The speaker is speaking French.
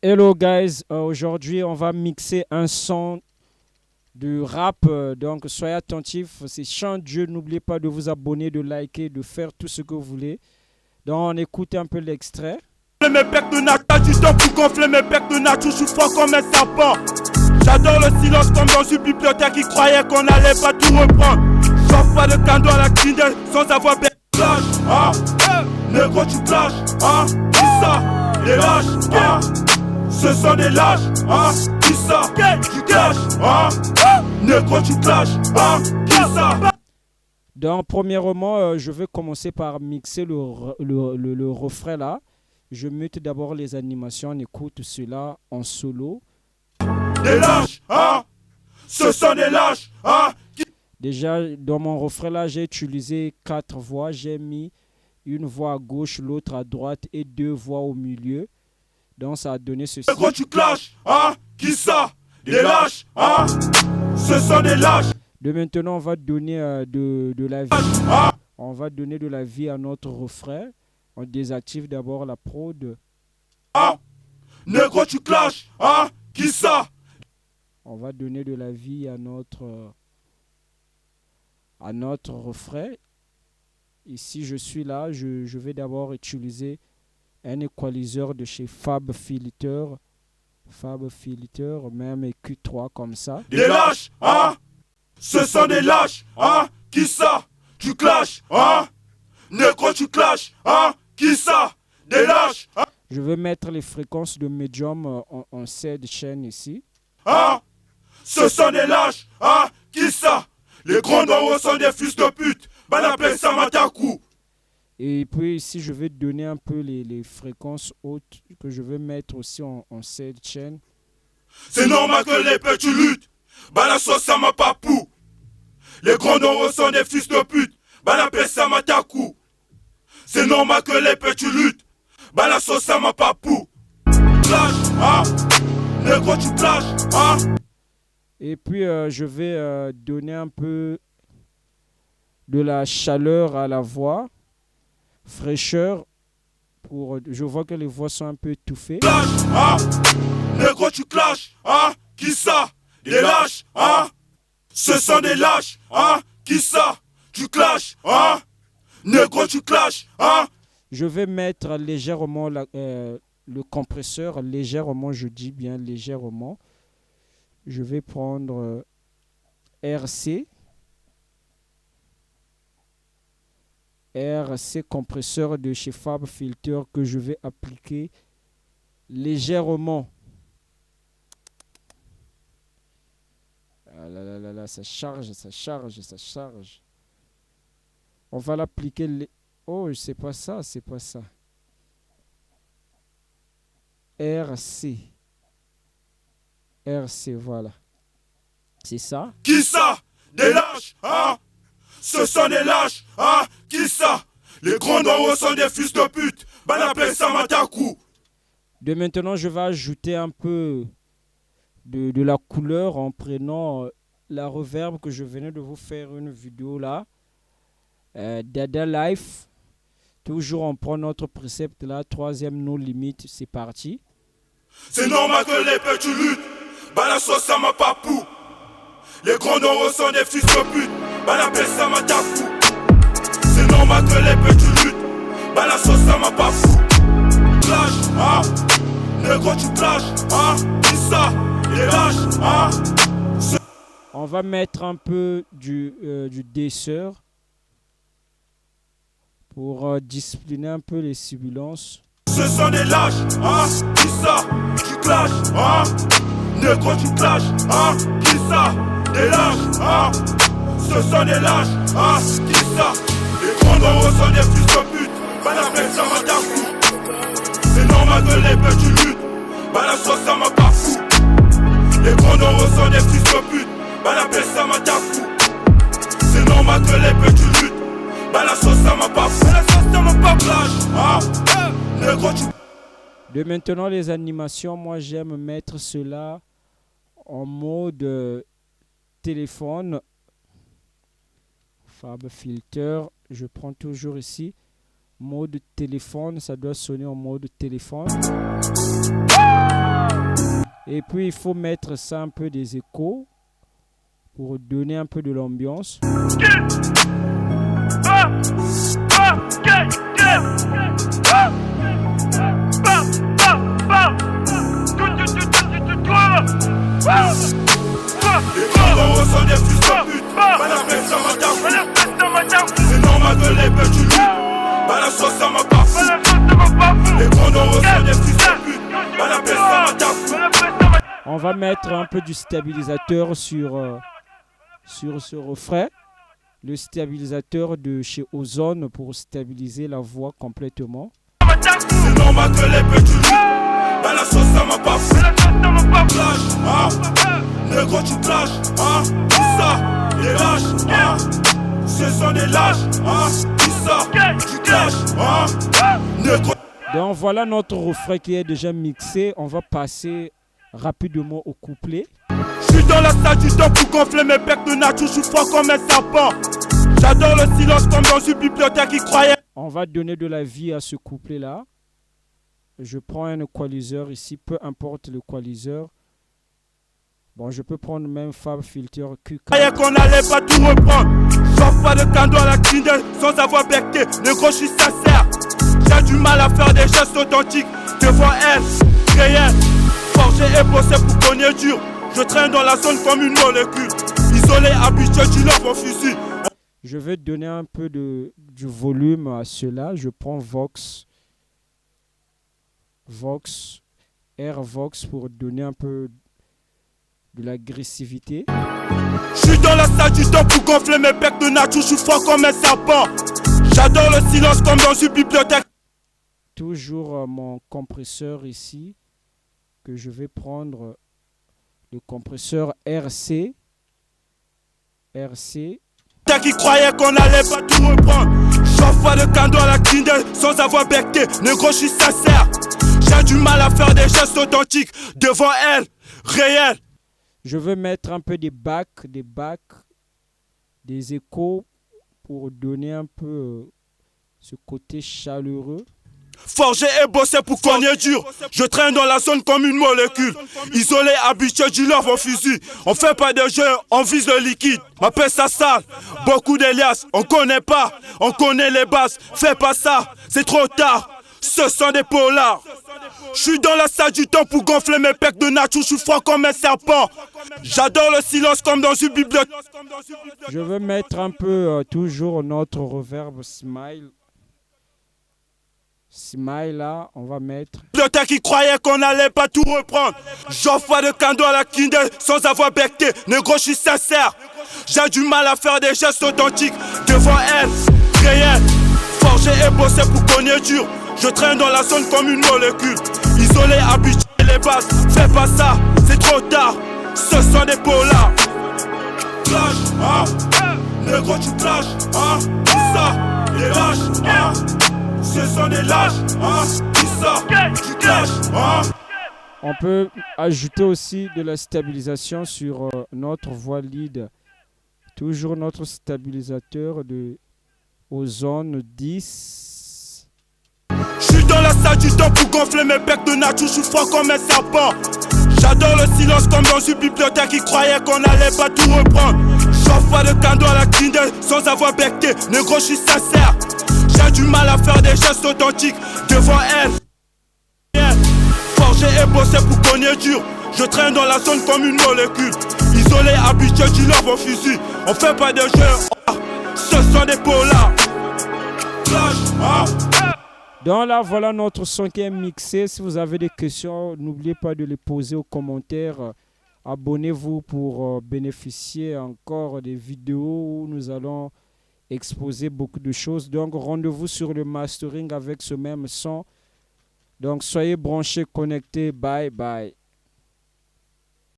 Hello guys, aujourd'hui on va mixer un son de rap, donc soyez attentifs, c'est chant Dieu, n'oubliez pas de vous abonner, de liker, de faire tout ce que vous voulez. Donc on écoute un peu l'extrait. Mes becs de nata du temps pour gonfler mes becs de nature, je suis froid comme un serpent. J'adore le silence comme dans une bibliothèque qui croyait qu'on allait pas tout reprendre. J'offre pas de cadeau à la clinique sans avoir bec plage, hein. Négro tu plages, hein. Qui ça? Les lâches, hein. Ce sont des lâches, hein. Qui ça? Tu caches, hein. Négro tu plages, hein. Qui ça? Donc premièrement, je vais commencer par mixer le refrain là. Je mute d'abord les animations, on écoute cela en solo. Des lâches, hein. Ce sont des lâches, hein. Déjà, dans mon refrain là, j'ai utilisé 4 voix. J'ai mis une voix à gauche, l'autre à droite et 2 voix au milieu. Donc ça a donné ceci. Négro tu clashes, hein. Qui ça? Des lâches, hein. Ce sont des lâches. De maintenant, on va donner de la vie. Ah. On va donner de la vie à notre refrain. On désactive d'abord la prod. Ah. Négro tu clashes, hein. Qui ça? On va donner de la vie à notre refrain. Ici, je suis là. Je vais d'abord utiliser un équaliseur de chez Fab Filter. Fab Filter, même Q3 comme ça. Des lâches, hein. Ce sont des lâches, hein. Qui ça? Tu clashes, hein. Négro tu clashes, hein. Qui ça? Des lâches, hein. Je vais mettre les fréquences de médium en cette chaîne ici. Hein. Ce sont des lâches, hein. Qui ça? Les grands d'en haut sont des fils de pute. Balapé Samataku. Et puis ici, je vais donner un peu les fréquences hautes que je vais mettre aussi en cette chaîne. C'est normal que les petits luttent. Balasso Samapapou. Les grands d'en haut sont des fils de pute. Balapé Samataku. C'est normal que les petits luttent. Balasso Samapapou. Clash, hein. Négro tu clash, hein. Et puis, je vais donner un peu de la chaleur à la voix, fraîcheur. Je vois que les voix sont un peu étouffées. Clash, hein. Négro tu clash, hein. Qui ça? Des lâches, hein. Ce sont des lâches, hein. Qui ça? Tu clashes, hein. Négro tu clashes, hein. Je vais mettre légèrement le compresseur, légèrement, je dis bien légèrement. Je vais prendre RC compresseur de chez Fab Filter que je vais appliquer légèrement. Ah là là là là, ça charge, ça charge, ça charge. On va l'appliquer. Oh, c'est pas ça, c'est pas ça. RC, voilà. C'est ça. Qui ça? Des lâches, hein. Ce sont des lâches, hein. Qui ça? Les grands d'en haut sont des fils de pute. Balapé Samataku. De maintenant, je vais ajouter un peu de la couleur en prenant la reverb que je venais de vous faire une vidéo là. Dada Life. Toujours on prend notre précepte là. 3e no limite, c'est parti. C'est normal que les petits luttent. Balasso Samapapou. Les grands d'en haut sont des fils de pute. Balapé Samataku. C'est normal que les petits luttent. Balasso Samapapou. Clash, hein. Négro tu clash, hein. Qui ça? Les lâches, hein. On va mettre un peu du dessert pour discipliner un peu les sibilances. Ce sont des lâches, hein. Qui ça? Tu clashes, hein. Négro tu clashes, hein. Qui ça? Des lâches, hein. Ce sont des lâches, hein. Qui ça? Les grands d'en haut sont des fils de pute. Balapé Samataku. C'est normal que les petits luttent. Balasso Samapapou. Les grands d'en haut sont des fils de pute. Balapé Samataku. C'est normal que les petits luttent. Balasso Samapapou. Balasso Samapapou. Hein. Négro tu. De maintenant les animations, moi j'aime mettre cela en mode téléphone. Fab Filter, je prends toujours ici mode téléphone, ça doit sonner en mode téléphone. Et puis il faut mettre ça un peu des échos pour donner un peu de l'ambiance. Les grands sont des fils de pute. Balafès ça m'a. C'est normal que les petits loups. Balafès ça m'a pas. Les grands sont des fils de pute. Balafès ça m'a. On va mettre un peu du stabilisateur sur ce refrain. Le stabilisateur de chez Ozone pour stabiliser la voix complètement. C'est normal que les petits loups. Balafès ça m'a pas. Clash, ah. Négro tu clash, ah. Tout ça, les lâches, ah. Ce sont des lâches, ah. Tout ça, tu clash, ah. Négro. Donc voilà notre refrain qui est déjà mixé. On va passer rapidement au couplet. Je suis dans la salle du temps pour gonfler mes becs de nature. Je suis froid comme un serpent. J'adore le silence comme dans une bibliothèque qui croyait. On va donner de la vie à ce couplet là. Je prends un équaliseur ici, peu importe l'équaliseur. Bon, je peux prendre même Fab Filter Q4. Croyais qu'on allait pas tout reprendre. J'offre pas de cadeau à la Kinder sans avoir becté. Négro, je suis sincère. J'ai du mal à faire des gestes authentiques devant elle, réel. Forgé et bossé pour qu'on est dur. Je traîne dans la zone comme une molécule. Isolé, habitué, tu lèves mon fusil. Je vais donner un peu du volume à cela. Je prends Vox, Air Vox pour donner un peu de l'agressivité. Je suis dans la salle du temps pour gonfler mes becs de nature. Je suis froid comme un serpent. J'adore le silence comme dans une bibliothèque. Toujours mon compresseur ici, que je vais prendre le compresseur RC. Qui croyait qu'on allait pas tout reprendre. J'offre pas de cadeau à la Kinder sans avoir becté. Négro, je suis sincère. J'ai du mal à faire des gestes authentiques devant elle, réel. Je veux mettre un peu des bacs, des échos pour donner un peu ce côté chaleureux. Forgé et bossé pour qu'on est dur. Je traîne dans la zone comme une molécule. Isolé, habitué, du love au fusil. On fait pas de jeu, on vise le liquide. Ma paix ça sale, beaucoup d'Elias. On connaît pas, on connaît les bases. Fais pas ça, c'est trop tard. Ce sont des polars. Je suis dans la salle du temps pour gonfler mes pecs de nature. Je suis froid comme un serpent. J'adore le silence comme dans une bibliothèque. Je veux mettre un peu toujours notre reverb smile. Smile là, on va mettre. Bibliothèque qui croyait qu'on allait pas tout reprendre. J'offre pas de cadeau à la Kinder sans avoir becté. Négro, je suis sincère. J'ai du mal à faire des gestes authentiques devant elle, réel. Forgé et bossé pour qu'on est dur. Je traîne dans la zone comme une molécule. Isolé, habitué, les bases. Fais pas ça, c'est trop tard. Ce sont des polars. Clash, ah. Négro, tu clash, ah. Tout ça, les lâches, ah. Ce sont des lâches, ah. Tout ça, tu clash, ah. On peut ajouter aussi de la stabilisation sur notre voix lead. Toujours notre stabilisateur de Ozone 10. Je suis dans la salle du temps pour gonfler mes becs de nature. Je suis froid comme un serpent. J'adore le silence comme dans une bibliothèque qui croyait qu'on allait pas tout reprendre. J'offre pas de cadeau à la Kinder sans avoir becté. Négro, je suis sincère. J'ai du mal à faire des gestes authentiques devant elle. Forgé et bossé pour qu'on est dur. Je traîne dans la zone comme une molécule. Isolé, habitué, du love au fusil. On fait pas de jeu, ah. Ce sont des polars. Clash, ah. Donc là, voilà notre son qui est mixé. Si vous avez des questions, n'oubliez pas de les poser aux commentaires. Abonnez-vous pour bénéficier encore des vidéos où nous allons exposer beaucoup de choses. Donc, rendez-vous sur le mastering avec ce même son. Donc, soyez branchés, connectés. Bye, bye.